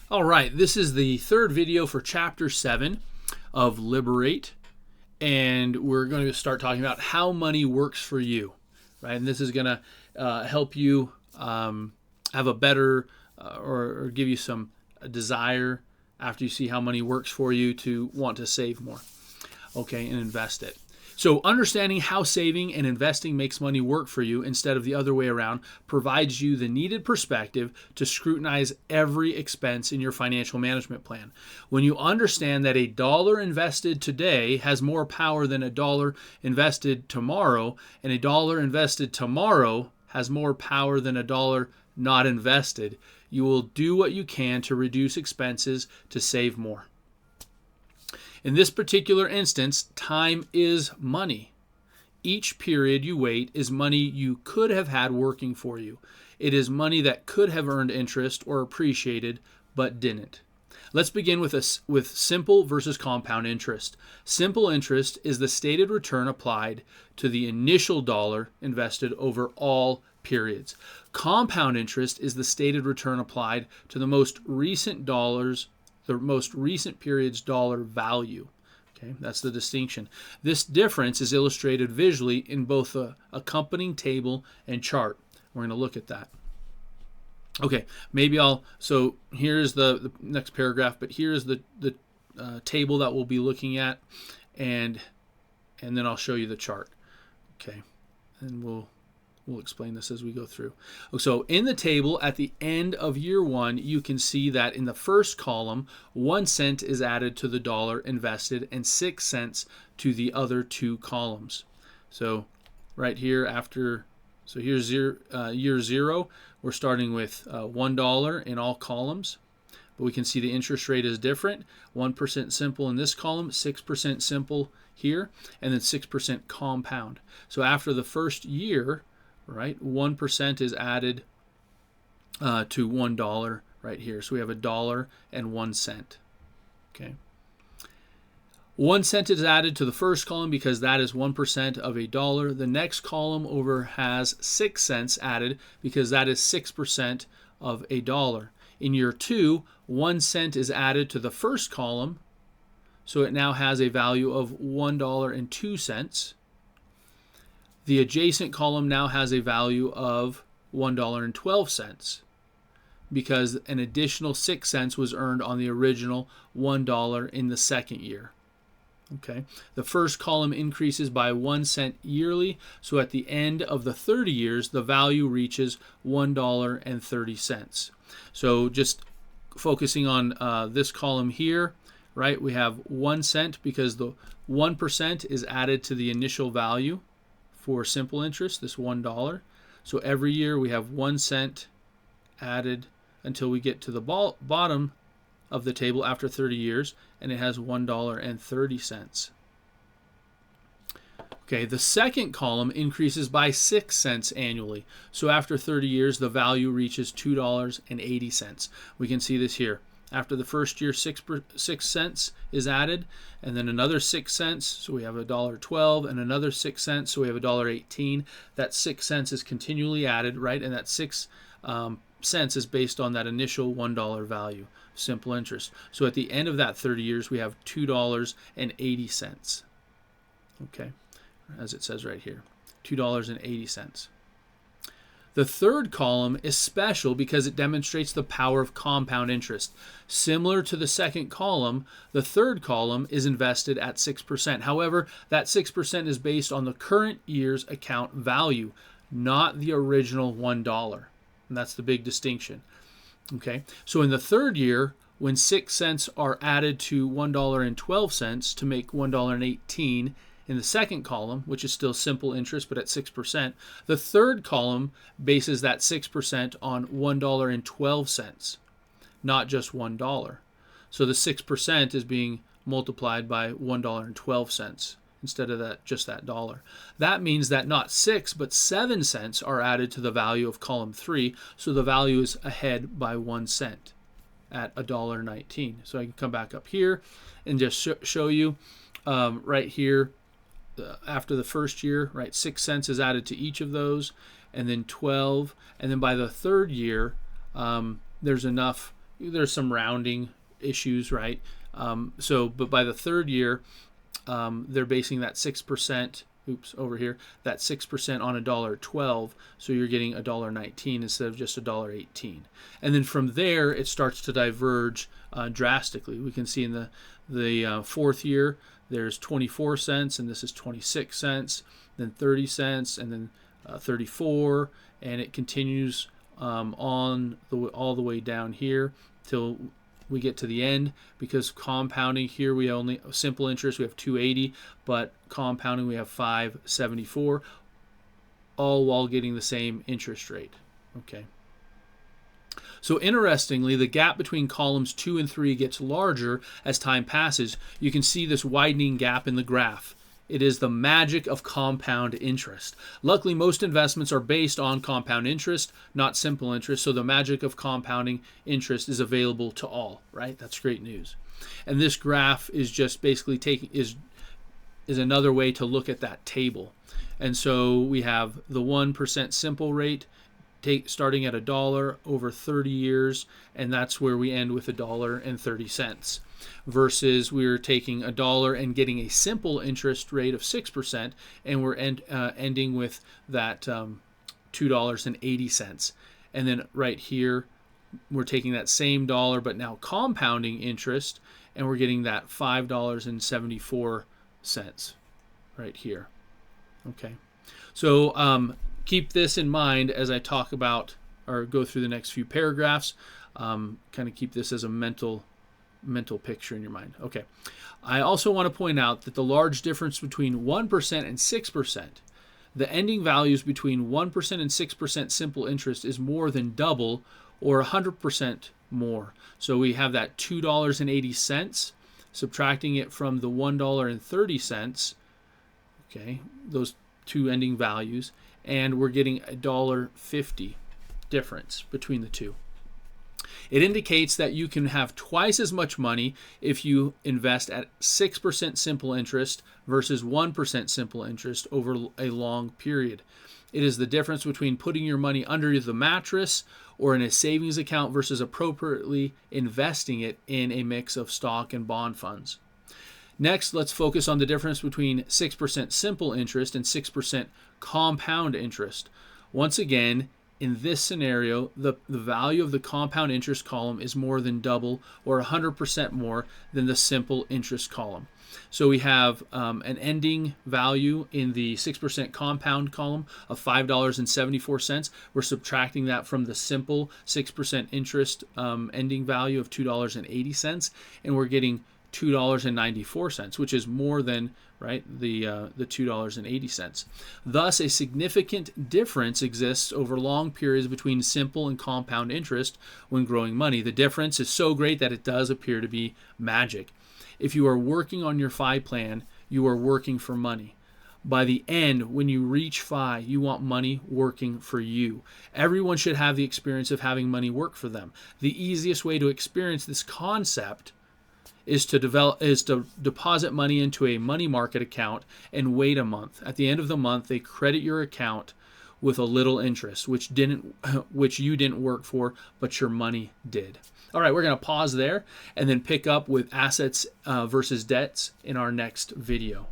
All right, this is the third video for Chapter 7 of Liberate, and we're going to start talking about how money works for you, right? And this is going to help you have a better or give you some desire after you see how money works for you to want to save more, okay, and invest it. So understanding how saving and investing makes money work for you instead of the other way around provides you the needed perspective to scrutinize every expense in your financial management plan. When you understand that a dollar invested today has more power than a dollar invested tomorrow, and a dollar invested tomorrow has more power than a dollar not invested, you will do what you can to reduce expenses to save more. In this particular instance, time is money. Each period you wait is money you could have had working for you. It is money that could have earned interest or appreciated, but didn't. Let's begin with simple versus compound interest. Simple interest is the stated return applied to the initial dollar invested over all periods. Compound interest is the stated return applied to the most recent period's dollar value. Okay, that's the distinction. This difference is illustrated visually in both the accompanying table and chart. We're going to look at that. Okay, so here's the next paragraph, but here's the table that we'll be looking at, and then I'll show you the chart. Okay, and we'll explain this as we go through. So in the table at the end of year one, you can see that in the first column, 1 cent is added to the dollar invested and 6 cents to the other two columns. So right here here's year zero, we're starting with $1 in all columns. But we can see the interest rate is different. 1% simple in this column, 6% simple here, and then 6% compound. So after the first year, right, 1% is added to $1 right here. So we have $1 and 1 cent. Okay. 1 cent is added to the first column because that is 1% of a dollar. The next column over has 6 cents added because that is 6% of a dollar. In year two, 1 cent is added to the first column, so it now has a value of $1.02. The adjacent column now has a value of $1.12 because an additional 6 cents was earned on the original $1 in the second year. Okay. The first column increases by 1 cent yearly, so at the end of the 30 years, the value reaches $1.30. So just focusing on this column here, right, we have 1 cent because the 1% is added to the initial value for simple interest, this $1. So every year we have 1 cent added until we get to the bottom of the table after 30 years, and it has $1.30. Okay, the second column increases by 6 cents annually. So after 30 years, the value reaches $2.80. We can see this here. After the first year, 6 cents is added, and then another 6 cents, so we have $1.12, and another 6 cents, so we have $1.18. That 6 cents is continually added, right? And that 6 cents is based on that initial $1 value, simple interest. So at the end of that 30 years, we have $2.80. Okay, as it says right here, $2.80. The third column is special because it demonstrates the power of compound interest. Similar to the second column, the third column is invested at 6%. However, that 6% is based on the current year's account value, not the original $1. And that's the big distinction. Okay, so in the third year, when 6 cents are added to $1.12 to make $1.18 in the second column, which is still simple interest but at 6%, the third column bases that 6% on $1.12, not just $1. So the 6% is being multiplied by $1.12 instead of just that dollar. That means that not 6 but 7 cents are added to the value of column 3, so the value is ahead by 1 cent at $1.19. So I can come back up here and just show you right here after the first year, right, 6 cents is added to each of those, and then 12, and then by the third year there's enough there's some rounding issues, right? But by the third year, they're basing that 6%. Oops, over here, that 6% on $1.12, so you're getting $1.19 instead of just $1.18. And then from there, it starts to diverge drastically. We can see in the fourth year, there's 24 cents, and this is 26 cents, then 30 cents, and then 34, and it continues all the way down here till we get to the end. Because compounding here, we only simple interest we have 280, but compounding we have 574, all while getting the same interest rate. Okay. So interestingly, the gap between columns 2 and 3 gets larger as time passes. You can see this widening gap in the graph. It is the magic of compound interest. Luckily, most investments are based on compound interest, not simple interest, so the magic of compounding interest is available to all, right? That's great news. And this graph is just basically is another way to look at that table. And so we have the 1% simple rate starting at $1 over 30 years, and that's where we end with $1.30. Versus we're taking $1 and getting a simple interest rate of 6%, and we're ending with that $2.80. And then right here, we're taking that same dollar, but now compounding interest, and we're getting that $5.74 right here. Okay, so keep this in mind as I talk about or go through the next few paragraphs. Kind of keep this as a mental picture in your mind. Okay. I also want to point out that the large difference between 1% and 6%, the ending values between 1% and 6% simple interest is more than double or 100% more. So we have that $2.80, subtracting it from the $1.30, okay, those two ending values, and we're getting $1.50 difference between the two. It indicates that you can have twice as much money if you invest at 6% simple interest versus 1% simple interest over a long period. It is the difference between putting your money under the mattress or in a savings account versus appropriately investing it in a mix of stock and bond funds. Next, let's focus on the difference between 6% simple interest and 6% compound interest. Once again, in this scenario, the value of the compound interest column is more than double or 100% more than the simple interest column. So we have an ending value in the 6% compound column of $5.74. We're subtracting that from the simple 6% interest ending value of $2.80, and we're getting $2.94, which is more than the $2.80. Thus, a significant difference exists over long periods between simple and compound interest when growing money. The difference is so great that it does appear to be magic. If you are working on your FI plan, you are working for money. By the end, when you reach FI, you want money working for you. Everyone should have the experience of having money work for them. The easiest way to experience this concept is to deposit money into a money market account and wait a month. At the end of the month, they credit your account with a little interest, which you didn't work for, but your money did. All right, we're going to pause there and then pick up with assets versus debts in our next video.